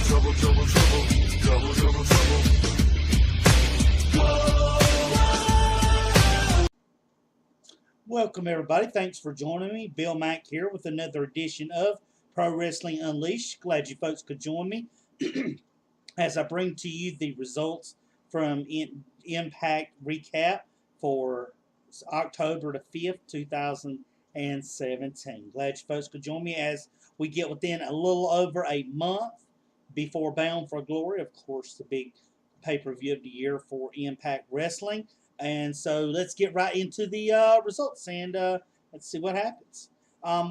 trouble, trouble, trouble, trouble, trouble, trouble. Welcome, everybody. Thanks for joining me. Bill Mack here with another edition of Pro Wrestling Unleashed. Glad you folks could join me as I bring to you the results from Impact Recap for October the 5th, 2017. Glad you folks could join me as we get within a little over a month before Bound for Glory, of course, the big pay-per-view of the year for Impact Wrestling. And so let's get right into the results and let's see what happens.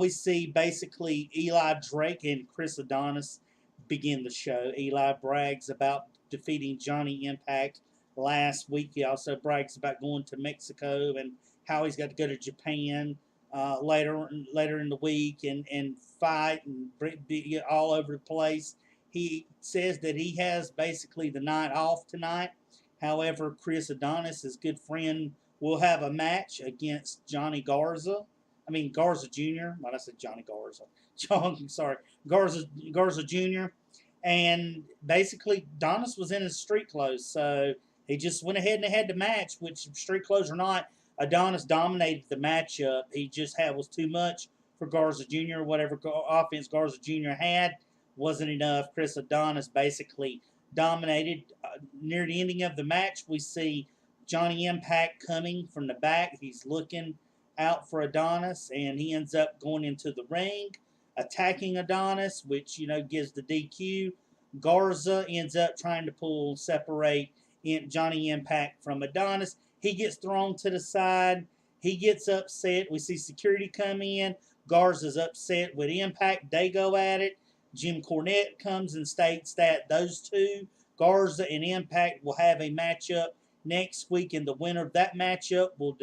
We see basically Eli Drake and Chris Adonis begin the show. Eli brags about defeating Johnny Impact last week. He also brags about going to Mexico and how he's got to go to Japan later in the week and fight and be all over the place. He says that he has basically the night off tonight. However, Chris Adonis, his good friend, will have a match against Johnny Garza. I mean, Garza Jr. Why did I say Johnny Garza? Garza Jr. And basically, Adonis was in his street clothes, so he just went ahead and had the match, which street clothes or not, Adonis dominated the matchup. He just was too much for Garza Jr. Whatever offense Garza Jr. had wasn't enough. Chris Adonis basically dominated. Near the ending of the match, we see Johnny Impact coming from the back. He's looking out for Adonis, and he ends up going into the ring, attacking Adonis, which, gives the DQ. Garza ends up trying to separate Johnny Impact from Adonis. He gets thrown to the side. He gets upset. We see security come in. Garza's upset with Impact. They go at it. Jim Cornette comes and states that those two, Garza and Impact, will have a matchup next week, and the winner of that matchup will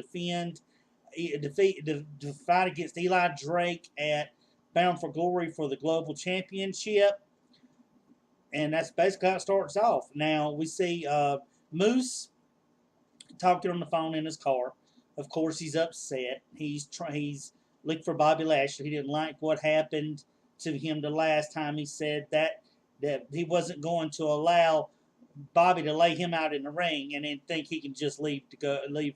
fight against Eli Drake at Bound for Glory for the Global Championship. And that's basically how it starts off. Now, we see Moose talking on the phone in his car. Of course, he's upset. He's looking for Bobby Lashley. He didn't like what happened to him the last time. He said that he wasn't going to allow Bobby to lay him out in the ring and then think he can just leave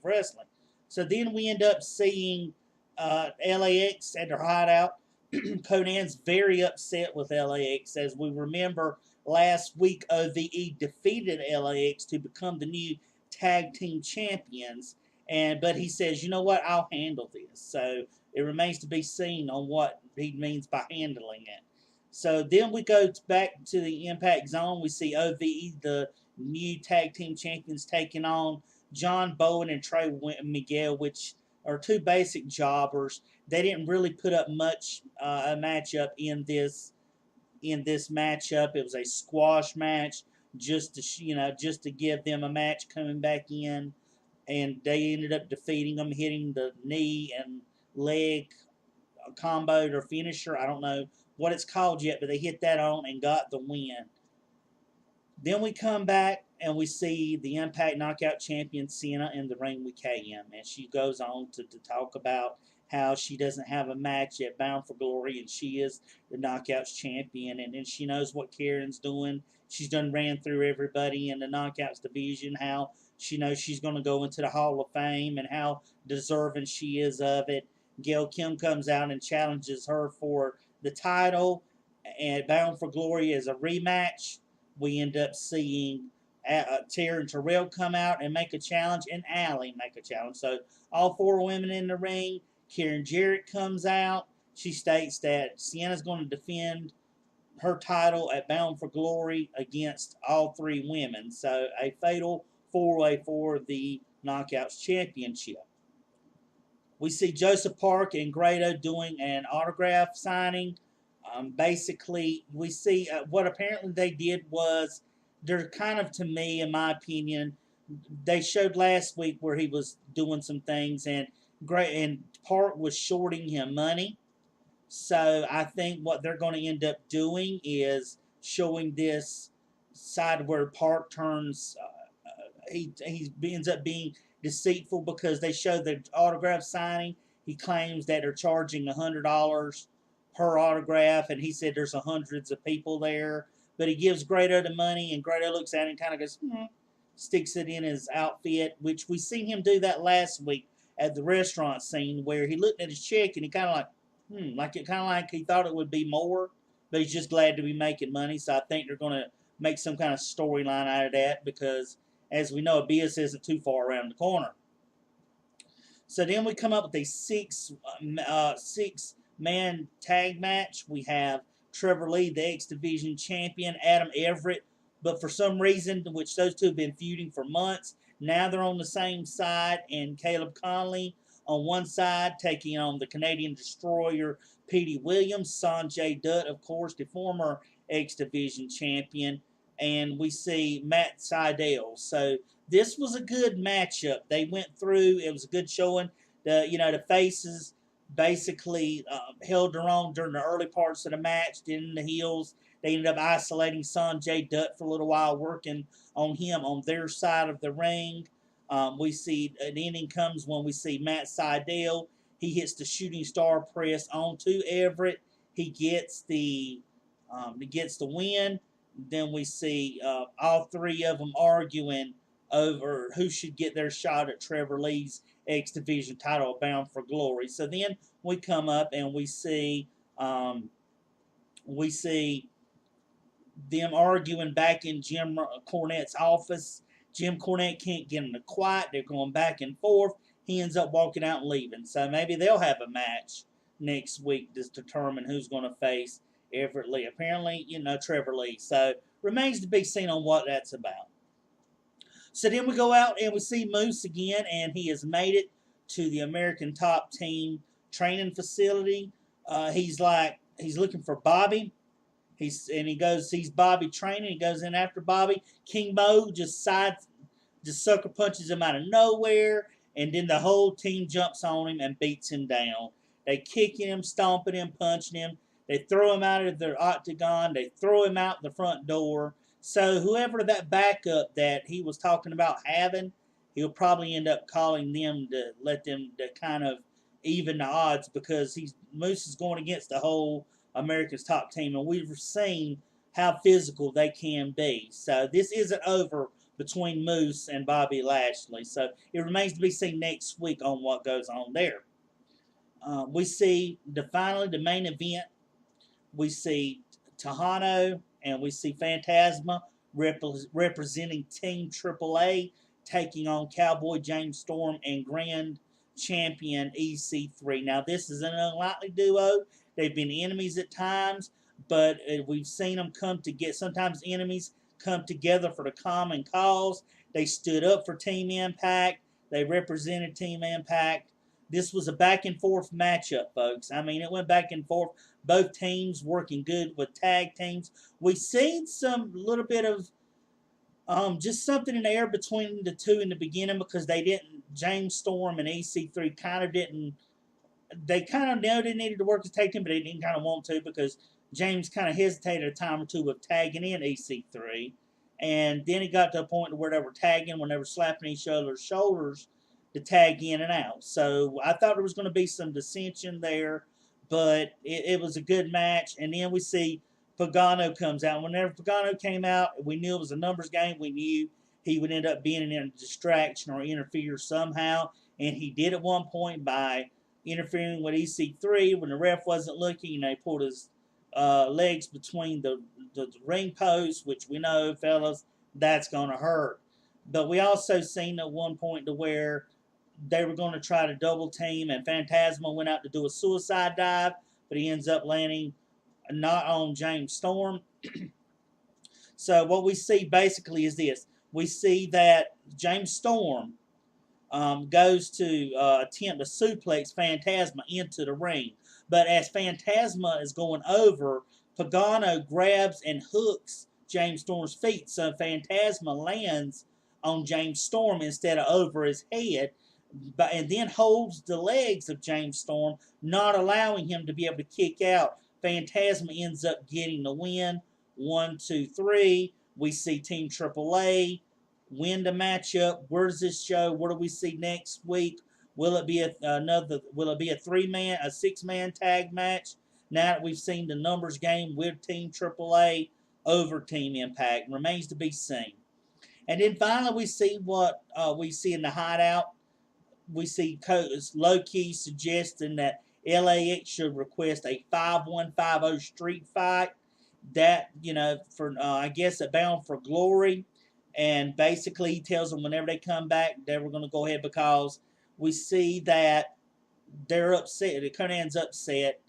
wrestling. So then we end up seeing LAX at their hideout. Conan's very upset with LAX. As we remember, last week OVE defeated LAX to become the new tag team champions. But he says, you know what, I'll handle this. So it remains to be seen on what he means by handling it. So then we go back to the Impact Zone. We see OVE, the new tag team champions, taking on John Bowen and Trey Miguel, which are two basic jobbers. They didn't really put up much a matchup in this matchup. It was a squash match just to give them a match coming back in, and they ended up defeating them, hitting the knee and leg combo or finisher. I don't know what it's called yet, but they hit that on and got the win. Then we come back and we see the Impact Knockout Champion Cena in the ring with KM, and she goes on to talk about how she doesn't have a match at Bound for Glory, and she is the Knockouts Champion, and then she knows what Karen's doing. She's done ran through everybody in the Knockouts division, how she knows she's going to go into the Hall of Fame and how deserving she is of it. Gail Kim comes out and challenges her for the title, and Bound for Glory is a rematch. We end up seeing Tara and Terrell come out and make a challenge, and Allie make a challenge. So all four women in the ring. Karen Jarrett comes out. She states that Sienna's going to defend her title at Bound for Glory against all three women. So a fatal four-way for the Knockouts Championship. We see Joseph Park and Grado doing an autograph signing. Basically, we see what apparently they did was, they're kind of, to me, in my opinion, they showed last week where he was doing some things, and Park was shorting him money. So I think what they're going to end up doing is showing this side where Park turns, he ends up being deceitful, because they show the autograph signing. He claims that they're charging $100 per autograph, and he said there's hundreds of people there. but he gives Grado the money, and Grado looks at it and kind of goes, sticks it in his outfit, which we seen him do that last week at the restaurant scene where he looked at his check and he kind of like it kind of like he thought it would be more, but he's just glad to be making money. So I think they're going to make some kind of storyline out of that because, as we know, Abyss isn't too far around the corner. So then we come up with a six-man tag match. We have Trevor Lee, the X Division champion, Adam Everett, but for some reason, which those two have been feuding for months, now they're on the same side, and Caleb Conley on one side taking on the Canadian Destroyer, Petey Williams, Sanjay Dutt, of course, the former X Division champion, and we see Matt Sydal. So this was a good matchup. They went through. It was a good showing. The faces basically held their own during the early parts of the match. Then the heels, they ended up isolating Sanjay Dutt for a little while, working on him on their side of the ring. We see an ending comes when we see Matt Sydal. He hits the shooting star press onto Everett. He gets the win. Then we see all three of them arguing over who should get their shot at Trevor Lee's X Division title, Bound for Glory. So then we come up and we see them arguing back in Jim Cornette's office. Jim Cornette can't get them to quiet. They're going back and forth. He ends up walking out and leaving. So maybe they'll have a match next week to determine who's going to face Everett Lee. Apparently, Trevor Lee. So remains to be seen on what that's about. So then we go out and we see Moose again, and he has made it to the American Top Team training facility. He's looking for Bobby. He sees Bobby training. He goes in after Bobby. King Mo just sucker punches him out of nowhere, and then the whole team jumps on him and beats him down. They kicking him, stomping him, punching him. They throw him out of their octagon. They throw him out the front door. So whoever that backup that he was talking about having, he'll probably end up calling them to let them to kind of even the odds because Moose is going against the whole America's Top Team, and we've seen how physical they can be. So this isn't over between Moose and Bobby Lashley. So it remains to be seen next week on what goes on there. We see finally the main event. We see Tejano and we see Phantasma representing Team AAA taking on Cowboy James Storm and Grand Champion EC3. Now this is an unlikely duo. They've been enemies at times, but we've seen them sometimes enemies come together for the common cause. They stood up for Team Impact. They represented Team Impact. This was a back and forth matchup, folks. I mean, it went back and forth. Both teams working good with tag teams. We've seen some little bit of just something in the air between the two in the beginning because James Storm and EC3 kind of didn't. They kind of knew they needed to work as tag team, but they didn't kind of want to because James kind of hesitated a time or two with tagging in EC3. And then it got to a point where they were tagging when they were slapping each other's shoulders to tag in and out. So I thought there was going to be some dissension there, but it was a good match. And then we see Pagano comes out. Whenever Pagano came out, we knew it was a numbers game. We knew he would end up being a distraction or interfere somehow. And he did at one point by interfering with EC3 when the ref wasn't looking, and they pulled his legs between the ring posts, which we know, fellas, that's going to hurt. But we also seen at one point to where they were going to try to double team, and Phantasma went out to do a suicide dive, but he ends up landing not on James Storm. So what we see basically is this. We see that James Storm goes to attempt to suplex Phantasma into the ring. But as Phantasma is going over, Pagano grabs and hooks James Storm's feet. So Phantasma lands on James Storm instead of over his head, and then holds the legs of James Storm, not allowing him to be able to kick out. Phantasma ends up getting the win. 1, 2, 3. We see Team AAA win the matchup. Where's this show? What do we see next week? Will it be a 6-man tag match? Now that we've seen the numbers game with Team AAA, over Team Impact. Remains to be seen. And then finally, we see what we see in the hideout. We see low key suggesting that LAX should request a 5150 street fight. That, for I guess at Bound for Glory. And basically, he tells them whenever they come back, they were going to go ahead because we see that they're upset. Conan's upset,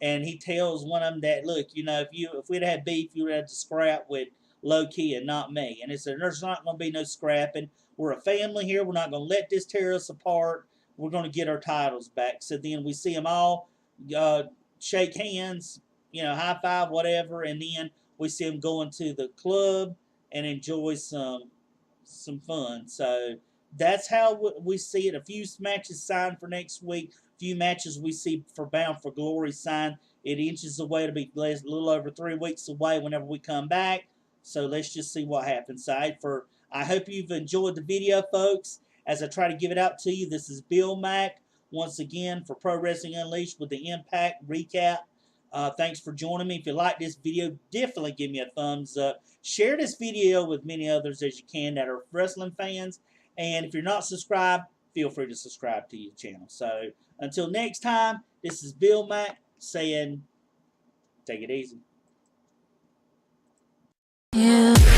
and he tells one of them that, look, if we'd had beef, you would have to scrap with Low Key and not me. And he said, there's not going to be no scrapping. We're a family here. We're not going to let this tear us apart. We're going to get our titles back. So then we see them all shake hands, high five, whatever, and then we see them go into the club and enjoy some fun. So that's how we see it. A few matches signed for next week. A few matches we see for Bound for Glory signed. It inches away to be a little over 3 weeks away whenever we come back. So let's just see what happens. I hope you've enjoyed the video, folks. As I try to give it out to you, this is Bill Mack once again for Pro Wrestling Unleashed with the Impact recap. Thanks for joining me. If you like this video, definitely give me a thumbs up. Share this video with many others as you can that are wrestling fans. And if you're not subscribed, feel free to subscribe to your channel. So until next time, this is Bill Mack saying, take it easy. Yeah.